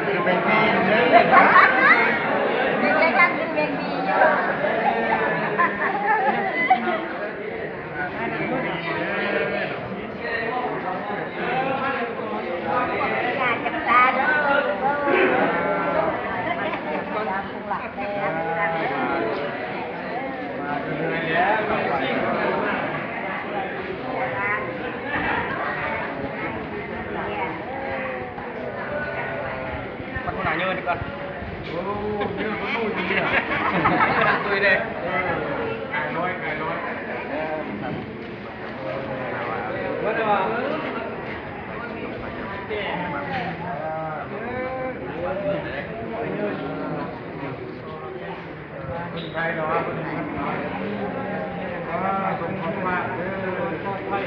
คือเป็นปีเลย Đi cái ăn thì mình đi nhà chặt ta đó không lạcมันคนไหนเยอะดีกว่าโอ้เยอะคนนู้นจริงๆตุยเลยไก่น้อยว่าแต่ว่าใครเนาะส่งของมาทอดไข่